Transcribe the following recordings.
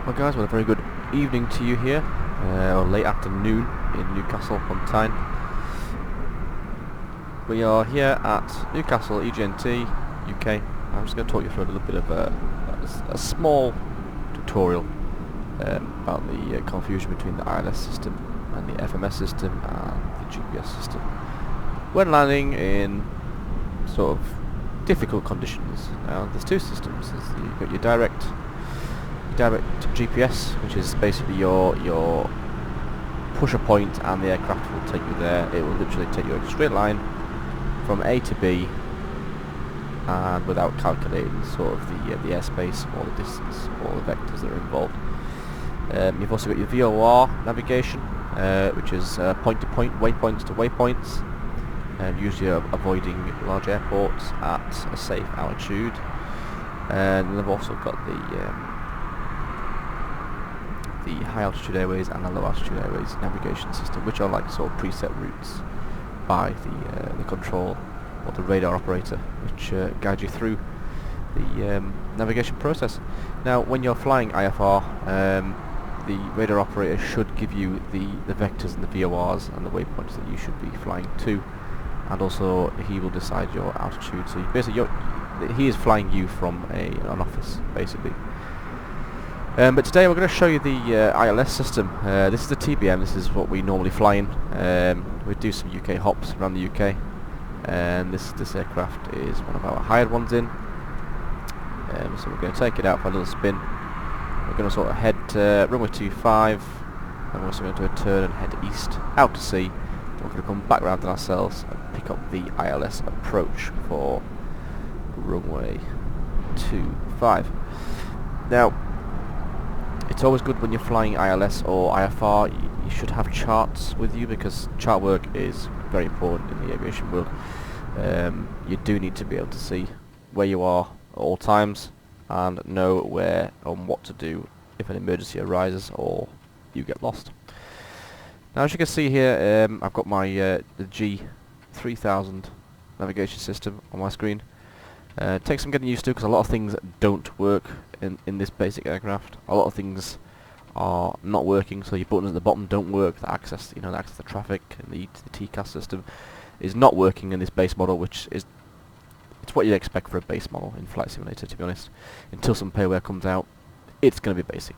Well guys, well a very good evening to you here, or late afternoon in Newcastle upon Tyne. We are here at Newcastle EGNT, UK. I'm just going to talk you through a little bit of a small tutorial about the confusion between the ILS system and the FMS system and the GPS system when landing in sort of difficult conditions. Now there's two systems. You've got your direct GPS, which is basically your pusher point, and the aircraft will take you there. It will literally take you in a straight line from A to B, and without calculating sort of the airspace or the distance or the vectors that are involved. You've also got your VOR navigation, which is point to point, waypoints to waypoints, usually avoiding large airports at a safe altitude. And they've also got the high altitude airways and the low altitude airways navigation system, which are like sort of preset routes by the control or the radar operator, which guide you through the navigation process. Now when you're flying IFR, the radar operator should give you the vectors and the VORs and the waypoints that you should be flying to, and also he will decide your altitude. So he is flying you from an office basically. But today we're going to show you the ILS system. This is the TBM. This is what we normally fly in. We do some UK hops around the UK, and this aircraft is one of our hired ones in. So we're going to take it out for a little spin. We're going to sort of head runway 25, and we're also going to do a turn and head east out to sea. We're going to come back round on ourselves and pick up the ILS approach for runway 25. Now, it's always good when you're flying ILS or IFR, you should have charts with you, because chart work is very important in the aviation world. You do need to be able to see where you are at all times and know where and what to do if an emergency arises or you get lost. Now as you can see here, I've got my the G3000 navigation system on my screen. It takes some getting used to, because a lot of things don't work in this basic aircraft. A lot of things are not working, so your buttons at the bottom don't work. The access, the access to traffic and the TCAS system is not working in this base model, which is it's what you'd expect for a base model in Flight Simulator, to be honest. Until some payware comes out, it's going to be basic.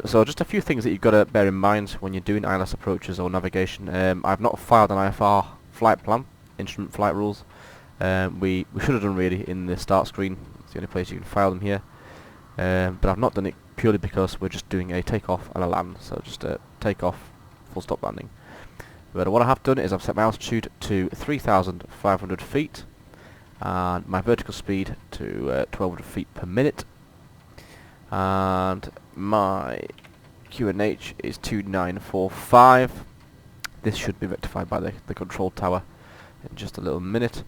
So just a few things that you've got to bear in mind when you're doing ILS approaches or navigation. I've not filed an IFR flight plan, instrument flight rules. We should have done really in the start screen. It's the only place you can file them here. But I've not done it purely because we're just doing a takeoff and a land, so just a takeoff, full stop landing. But what I have done is I've set my altitude to 3,500 feet and my vertical speed to 1,200 feet per minute, and my QNH is 2945. This should be rectified by the control tower in just a little minute.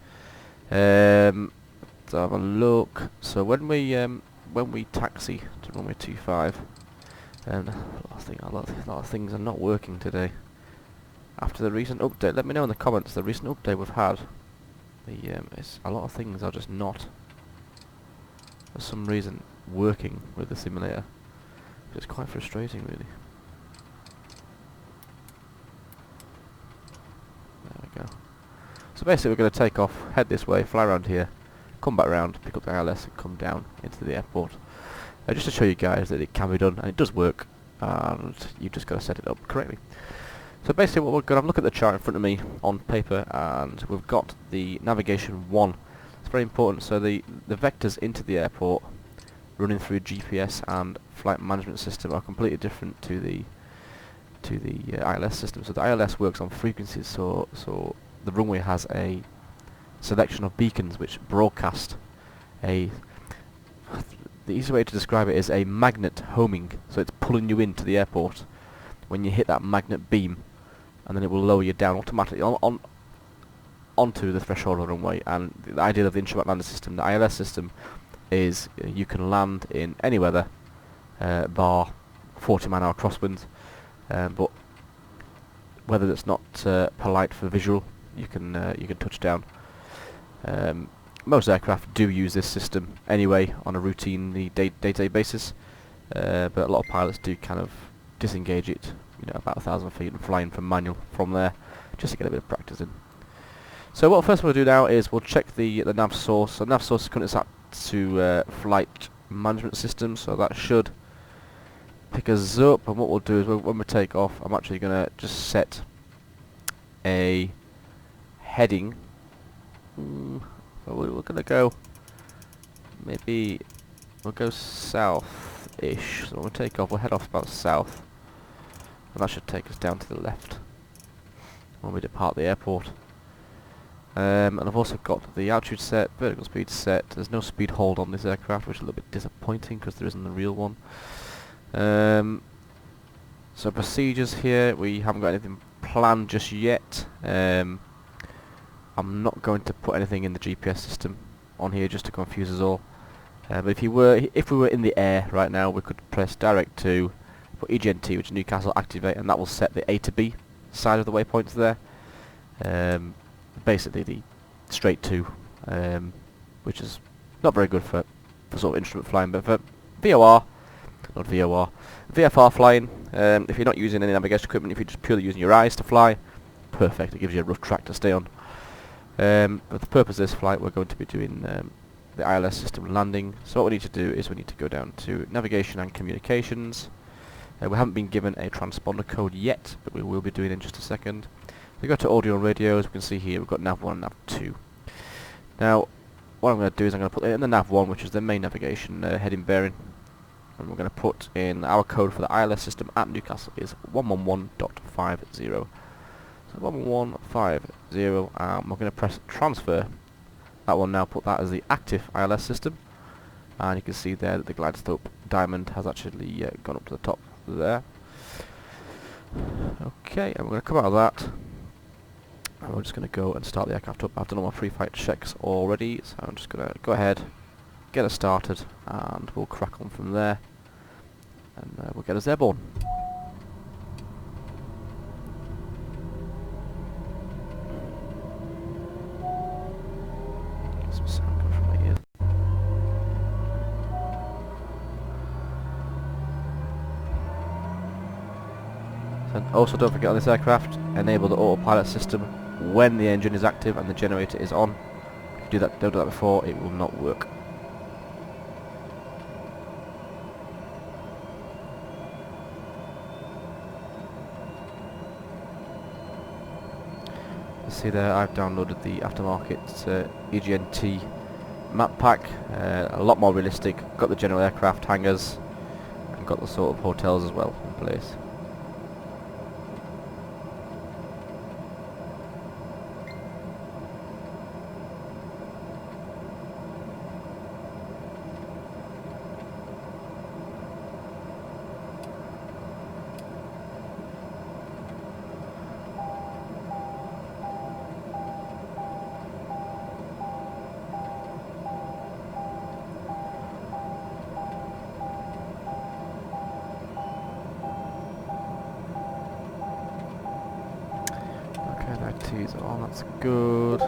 Let's have a look. So when we taxi to runway 25, and a lot of things are not working today. After the recent update, let me know in the comments. The recent update we've had, a lot of things are just not, for some reason, working with the simulator. It's quite frustrating, really. There we go. So basically, we're going to take off, head this way, fly around here, come back around, pick up the ILS, and come down into the airport. Just to show you guys that it can be done, and it does work, and you've just got to set it up correctly. So basically what we're going to have a look at the chart in front of me on paper, and we've got the navigation 1. It's very important. So the vectors into the airport running through GPS and flight management system are completely different to the ILS system. So the ILS works on frequencies, so the runway has a selection of beacons which broadcast the easy way to describe it is a magnet homing. So it's pulling you into the airport when you hit that magnet beam, and then it will lower you down automatically onto the threshold of the runway. And the idea of the instrument lander system, the ILS system, is you can land in any weather, bar 40-mile-an-hour crosswinds, but weather that's not polite for visual, you can touch down. Most aircraft do use this system anyway on a routine day-to-day basis. but a lot of pilots do kind of disengage it, you know, about 1,000 feet and flying from manual from there, just to get a bit of practice in. So what first we'll do now is we'll check the nav source. So nav source is currently set to flight management system, so that should pick us up. And what we'll do is when we take off, I'm actually going to just set a heading. So we're going to go, maybe we'll go south-ish. So when we take off, we'll head off about south, and that should take us down to the left when we depart the airport. And I've also got the altitude set, vertical speed set. There's no speed hold on this aircraft, which is a little bit disappointing because there isn't the real one. So procedures here, we haven't got anything planned just yet. I'm not going to put anything in the GPS system on here just to confuse us all. But if we were in the air right now, we could press direct to, put EGNT, which is Newcastle, activate, and that will set the A to B side of the waypoints there. Basically the straight to, which is not very good for sort of instrument flying, but for VFR flying, if you're not using any navigation equipment, if you're just purely using your eyes to fly, perfect, it gives you a rough track to stay on. But for the purpose of this flight, we're going to be doing the ILS system landing. So what we need to do is we need to go down to navigation and communications. We haven't been given a transponder code yet, but we will be doing in just a second. We go to audio and radios. We can see here we've got nav 1 and nav 2. Now what I'm going to do is I'm going to put it in the nav 1, which is the main navigation heading bearing, and we're going to put in our code for the ILS system at Newcastle is 111.50. So 111.50, we're going to press transfer. That will now put that as the active ILS system, and you can see there that the glide slope diamond has actually gone up to the top there. Okay, and we're going to come out of that, and we're just going to go and start the aircraft up. I've done all my pre-flight checks already, so I'm just going to go ahead, get us started, and we'll crack on from there, and we'll get us airborne. Get some sound coming from my ears. And also don't forget on this aircraft, enable the autopilot system when the engine is active and the generator is on. If you don't do that before, it will not work. You see there, I've downloaded the aftermarket EGNT map pack, a lot more realistic, got the general aircraft hangars, and got the sort of hotels as well in place. T's on, that's good.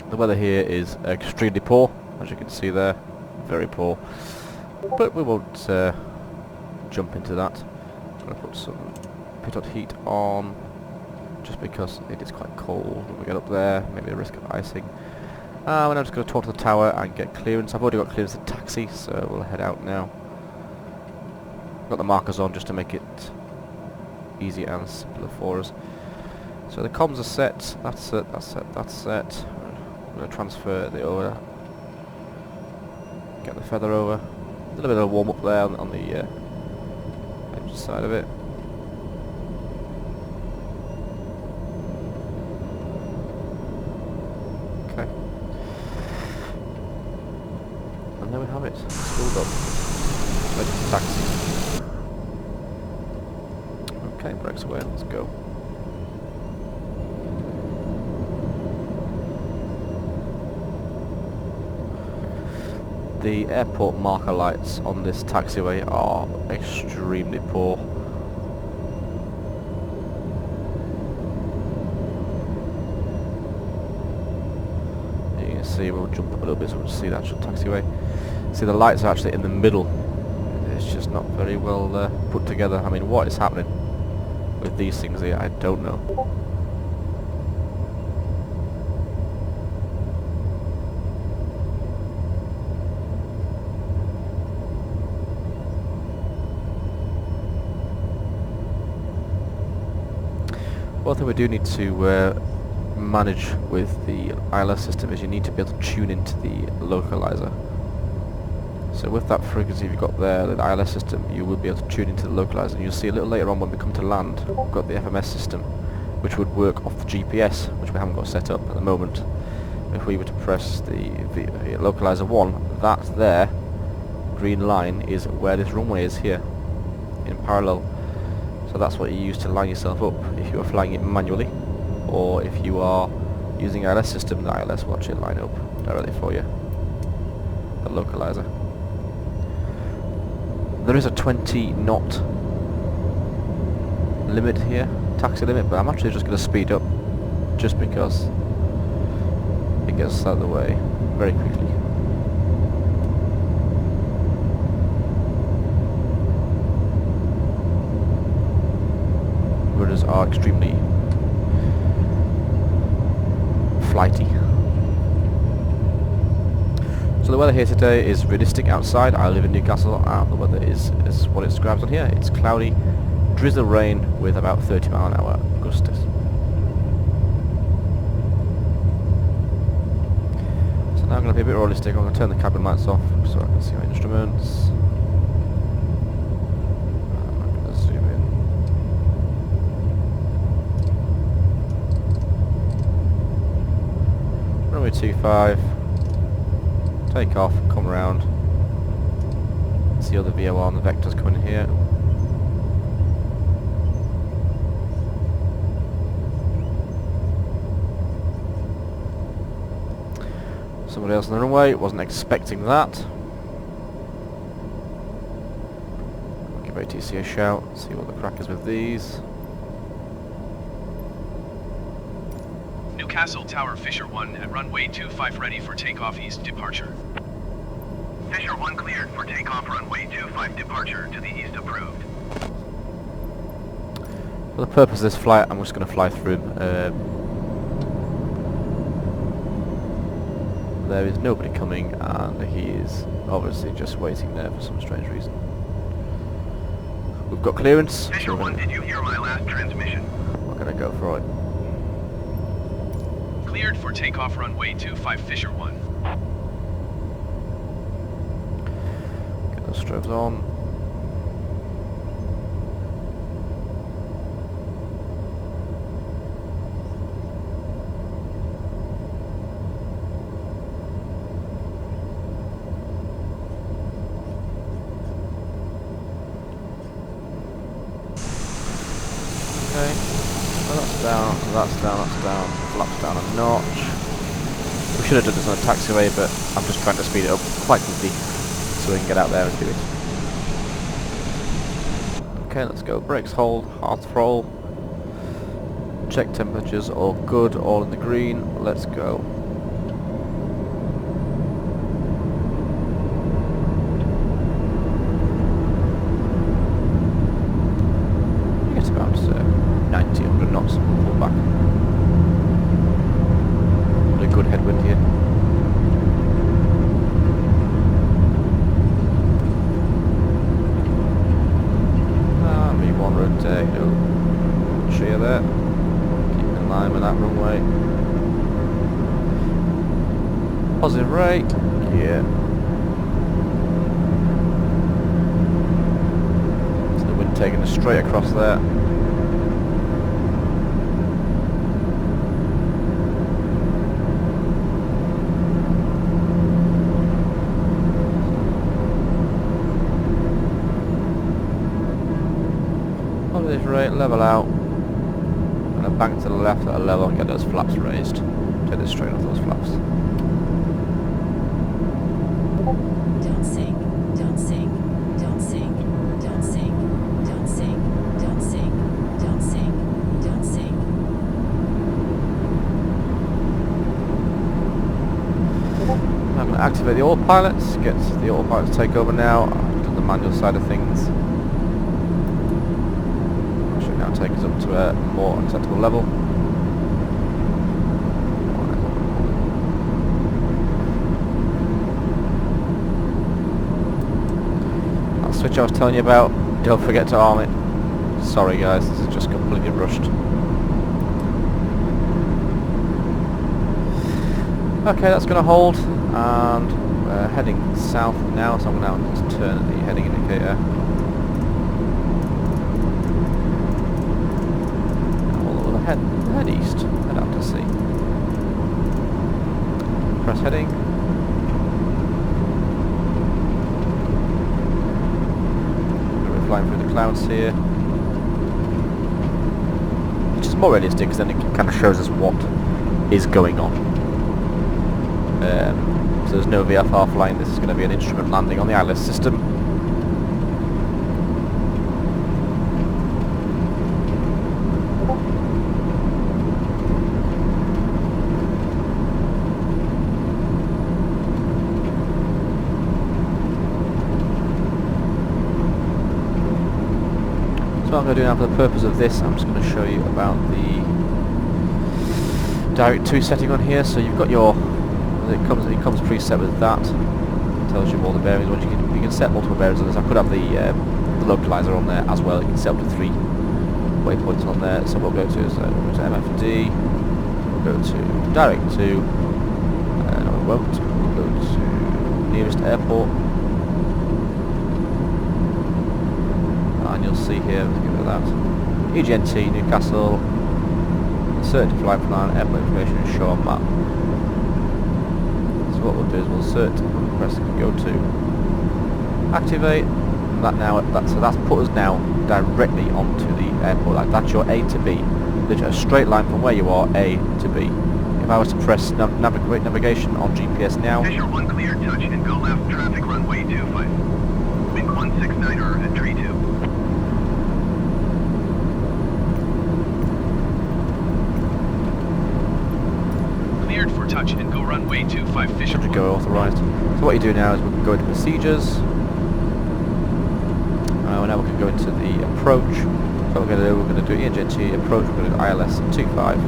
The weather here is extremely poor, as you can see there, very poor. But we won't jump into that. I'm going to put some pitot heat on, just because it is quite cold when we get up there, maybe a risk of icing. And I'm just going to talk to the tower and get clearance. I've already got clearance to taxi, so we'll head out now. Got the markers on just to make it easy and simpler for us. So the comms are set, that's set, that's set, that's set. I'm going to transfer the over, get the feather over. A little bit of a warm up there on the engine side of it. Okay. And there we have it, spooled up. Ready to taxi. Okay, brakes away, let's go. The airport marker lights on this taxiway are extremely poor. You can see, we'll jump up a little bit so we'll see the actual taxiway. See, the lights are actually in the middle. It's just not very well put together. I mean, what is happening with these things here? I don't know. One thing we do need to manage with the ILS system is you need to be able to tune into the localizer. So with that frequency you've got there, the ILS system, you will be able to tune into the localizer. And you'll see a little later on when we come to land, we've got the FMS system, which would work off the GPS, which we haven't got set up at the moment. If we were to press the localizer 1, that there, green line, is where this runway is here, in parallel. So that's what you use to line yourself up if you are flying it manually, or if you are using ILS system, the ILS will actually line up directly for you, the localizer. There is a 20 knot limit here, taxi limit, but I'm actually just going to speed up just because it gets out of the way very quickly. Runners are extremely flighty. So the weather here today is realistic outside. I live in Newcastle and the weather is what it describes on here. It's cloudy, drizzle rain with about 30 mile an hour gusts. So now I'm going to be a bit realistic. I'm going to turn the cabin lights off so I can see my instruments. I'm going to zoom in. Runway 25, take off, come around, see all the VOR and the vectors coming in here. Somebody else on the runway, wasn't expecting that. I'll give ATC a shout, see what the crack is with these. Newcastle Tower, Fisher 1 at runway 25 ready for takeoff east departure. Fisher 1 cleared for takeoff runway 25 departure to the east approved. For the purpose of this flight, I'm just going to fly through. There is nobody coming and he is obviously just waiting there for some strange reason. We've got clearance. Fisher 1, did you hear my last transmission? We're going to go for it. Cleared for takeoff runway 25 Fisher 1. Get those strobes on. Okay, so that's down, that's down, that's down, flaps down a notch. We should have done this on a taxiway, but I'm just trying to speed it up quite quickly so we can get out there and do it. Okay, let's go. Brakes hold, hard throttle. Check temperatures, all good, all in the green. Let's go. It's about 90, 100 knots, pull back. A good headwind here. V1 rotate, no shear there. Keep in line with that runway. Positive rate, yeah. So the wind taking us straight across there. This rate, level out, and then bank to the left at a level and get those flaps raised. Take this straight off those flaps. Don't sink, don't sink, don't sink, don't sink, don't sink, don't sink, don't sink, don't sink. I'm going to activate the autopilots, get the autopilot to take over now. I've done the manual side of things. That should now take us up to a more acceptable level. That switch I was telling you about, don't forget to arm it. Sorry guys, this is just completely rushed. Okay, that's going to hold, and we're heading south now, so I'm going to now just turn the heading indicator. And we'll head east, head out to sea. Press heading. We're flying through the clouds here, which is more realistic because then it kind of shows us what is going on. So there's no VFR flying, this is going to be an instrument landing on the ILS system. So what I'm going to do now for the purpose of this, I'm just going to show you about the Direct 2 setting on here. So you've got your it comes preset with that. It tells you all the bearings. You can set multiple bearings on this. I could have the localizer on there as well. You can set up to 3 waypoints on there. So what we'll go to is we'll go to MFD. We'll go to Direct 2. No, we won't. We'll go to nearest airport. And you'll see here. Let's give it that. EGNT Newcastle. Insert to flight plan. Airport information. Show on map. So what we'll do is we'll insert, press go to, activate, and so that's put us now directly onto the airport. Like that's your A to B, literally a straight line from where you are, A to B. If I was to press navigation on GPS now, Fisher 1 cleared, touch and go left, traffic runway 25. Wind 169er at tree 2. Cleared for touch and go runway 25 Fisher 1. Go authorized. So what you do now is we can go into procedures. Now we can go into the approach. So we're going to do ENGT approach. We're going to do ILS 25.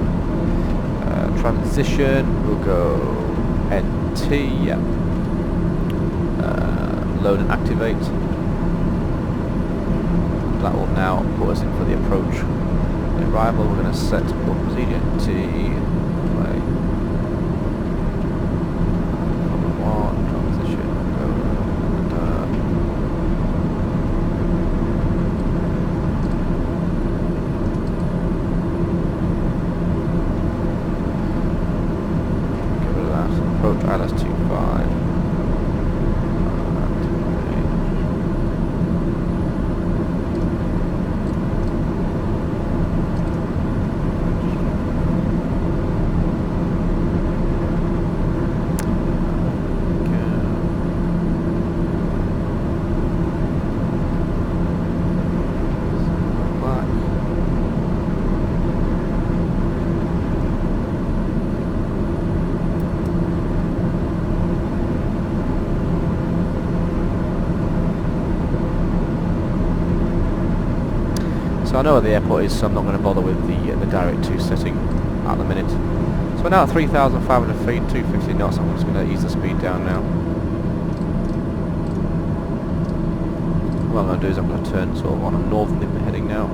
Transition. We'll go NT. Yeah. Load and activate. That will now put us in for the approach. The arrival. We're going to set up procedure NT. Approach ILS 25. So I know where the airport is, so I'm not going to bother with the Direct 2 setting at the minute. So we're now at 3,500 feet, 250 knots. I'm just going to ease the speed down now. What I'm going to do is I'm going to turn sort of on a northerly heading now.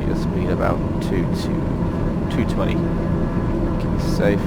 Keep the speed about 220. Keep it safe.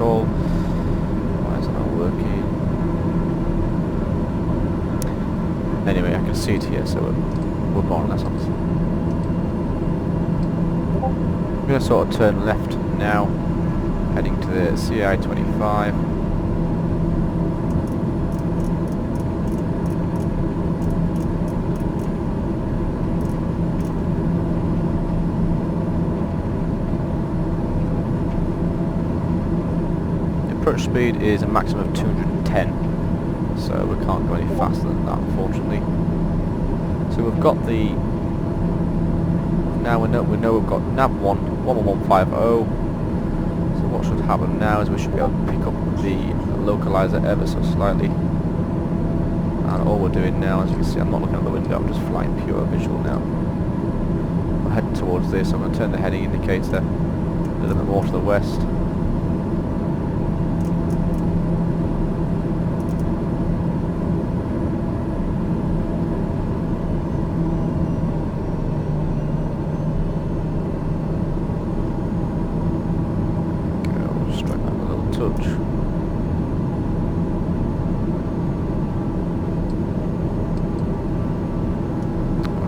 Why is it not working? Anyway, I can see it here, so we're more or less on. I'm going to sort of turn left now, heading to the CI-25. The approach speed is a maximum of 210, so we can't go any faster than that, unfortunately. So we've got the... Now we know we've got nav 11150. So what should happen now is we should be able to pick up the localizer ever so slightly. And all we're doing now, as you can see, I'm not looking out the window, I'm just flying pure visual now. We're heading towards this, so I'm going to turn the heading indicator a little bit more to the west.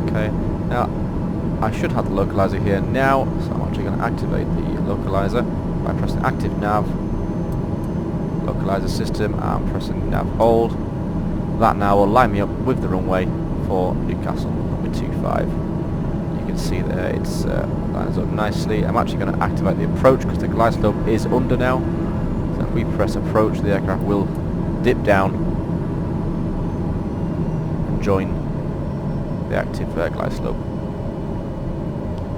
Okay, now I should have the localizer here now, so I'm actually going to activate the localizer by pressing active nav, localizer system, and pressing nav hold. That now will line me up with the runway for Newcastle runway 25. You can see there it's lines up nicely. I'm actually going to activate the approach because the glide slope is under now. So if we press approach, the aircraft will dip down and join the active glide slope.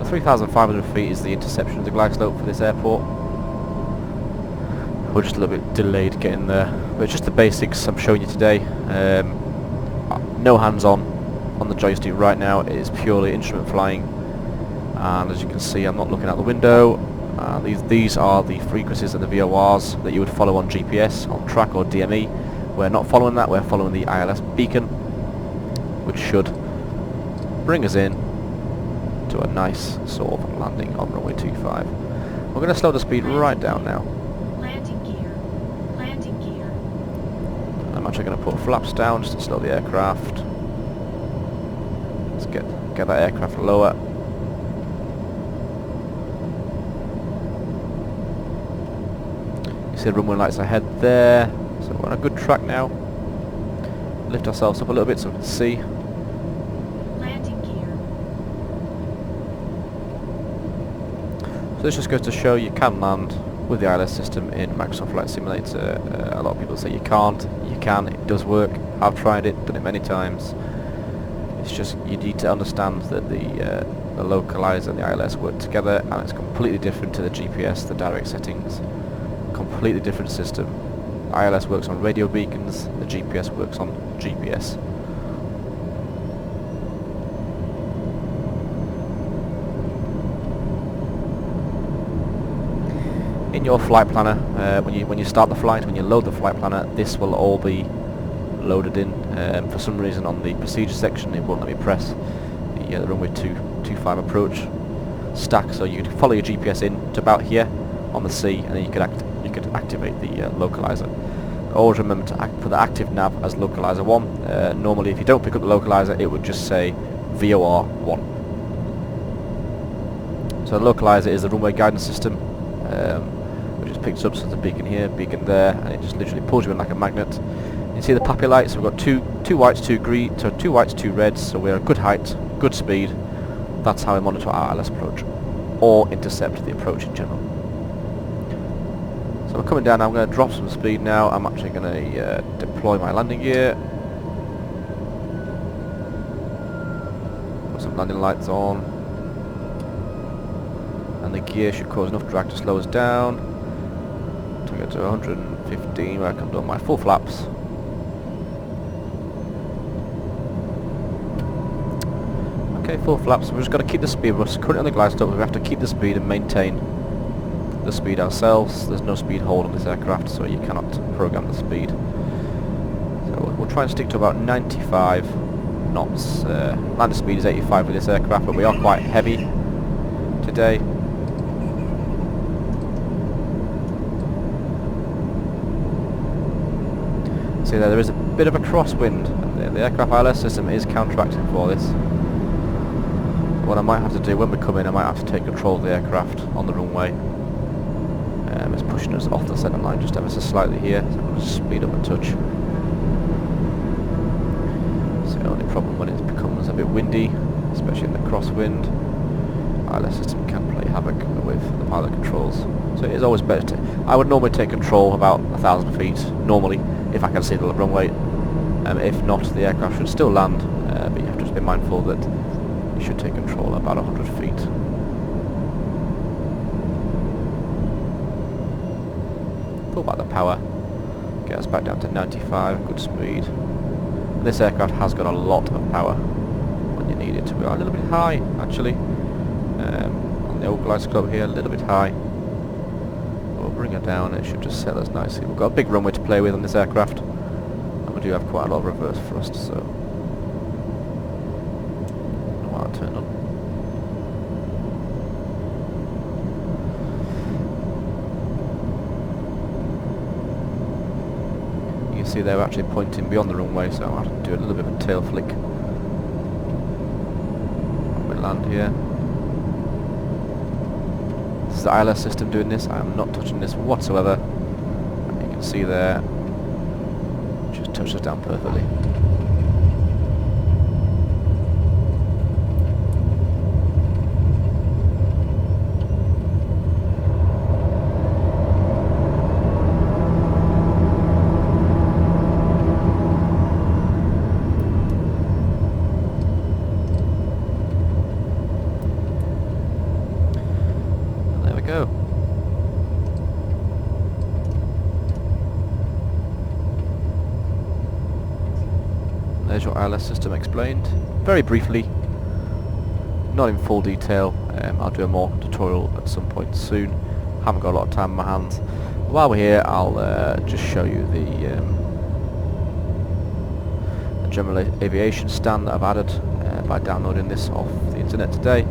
The 3,500 feet is the interception of the glide slope for this airport. We're just a little bit delayed getting there, but it's just the basics I'm showing you today. No hands-on on the joystick right now, it is purely instrument flying, and as you can see I'm not looking out the window. These are the frequencies and the VORs that you would follow on GPS, on track or DME. We're not following that, we're following the ILS beacon, which should bring us in to a nice sort of landing on runway 25. We're going to slow the speed right down now. Landing gear. Landing gear. I'm actually going to put flaps down just to slow the aircraft. Let's get that aircraft lower. You see the runway lights ahead there, so we're on a good track now. Lift ourselves up a little bit so we can see. So this just goes to show you can land with the ILS system in Microsoft Flight Simulator. A lot of people say you can't. You can, it does work. I've tried it, done it many times. It's just you need to understand that the localizer and the ILS work together, and it's completely different to the GPS, the direct settings. Completely different system. The ILS works on radio beacons, the GPS works on GPS. In your flight planner, when you start the flight, when you load the flight planner, this will all be loaded in. For some reason on the procedure section it won't let me press the runway 25 approach stack, so you could follow your GPS in to about here on the C, and then you could activate the localizer. Always remember to put the active nav as localizer 1. Normally if you don't pick up the localizer it would just say VOR 1. So the localizer is the runway guidance system, which just picks up, so the beacon here, beacon there, and it just literally pulls you in like a magnet. You see the PAPI lights, we've got two whites, two green, so 2 whites, 2 reds, so we're at good height, good speed. That's how we monitor our ILS approach, or intercept the approach in general. So we're coming down now, I'm going to drop some speed now. I'm actually going to deploy my landing gear. Put some landing lights on. And the gear should cause enough drag to slow us down. To get to 115 where I can do my full flaps. Okay, full flaps. We've just got to keep the speed. We're currently on the glide slope, we have to keep the speed and maintain the speed ourselves. There's no speed hold on this aircraft, so you cannot program the speed. So we'll try and stick to about 95 knots. Landing speed is 85 with this aircraft, but we are quite heavy today. See there is a bit of a crosswind, and the aircraft ILS system is counteracting for this. What I might have to do when we come in, I might have to take control of the aircraft on the runway. It's pushing us off the centre line just ever so slightly here, so I'm going to speed up a touch. It's the only problem when it becomes a bit windy, especially in the crosswind. ILS system can play havoc with the pilot controls, so it is always better to... I would normally take control about 1,000 feet, normally, if I can see the runway. If not, the aircraft should still land, but you have to just be mindful that you should take control about 100 feet. Pull back the power, get us back down to 95, good speed. And this aircraft has got a lot of power when you need it to be. A little bit high, actually. On the old Glide Club here, a little bit high. We'll bring her down, it should just set us nicely. We've got a big runway to play with on this aircraft, and we do have quite a lot of reverse thrust, so... I'll turn on. You can see they're actually pointing beyond the runway, so I'll have to do a little bit of a tail flick. We land here. This is the ILS system doing this. I am not touching this whatsoever. You can see there, just touches down perfectly. Go. There's your ILS system explained, very briefly, not in full detail. I'll do a more tutorial at some point soon. Haven't got a lot of time on my hands. While we're here, I'll just show you the general aviation stand that I've added by downloading this off the internet today.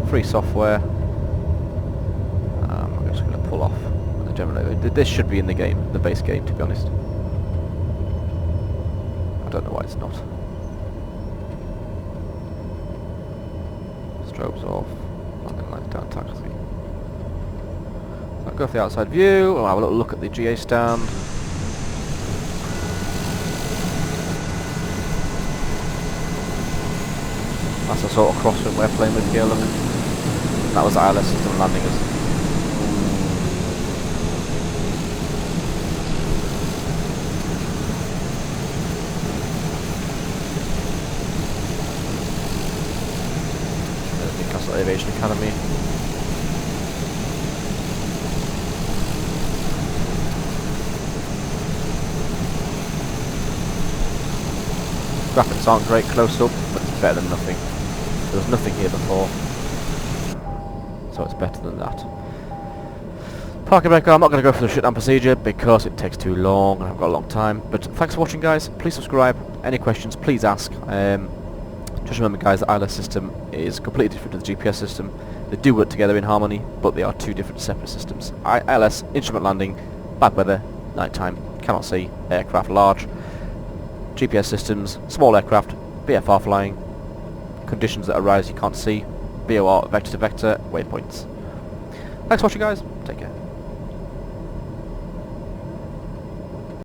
Free software. Off the general. This should be in the game, the base game, to be honest. I don't know why it's not. Strobes off, landing lights down, taxi. So I'll go for the outside view, I'll have a little look at the GA stand. That's the sort of crosswind we're playing with here, look. That was the ILS system landing us. Aviation Academy. Graphics aren't great close up, but it's better than nothing. There was nothing here before, so it's better than that. Parking brake, I'm not going to go through the shutdown procedure because it takes too long and I've got a long time. But thanks for watching, guys. Please subscribe. Any questions, please ask. Just remember, guys, the ILS system is completely different to the GPS system. They do work together in harmony, but they are two different separate systems. ILS, instrument landing, bad weather, night time, cannot see, aircraft large. GPS systems, small aircraft, VFR flying, conditions that arise you can't see, VOR, vector to vector, waypoints. Thanks for watching, guys. Take care.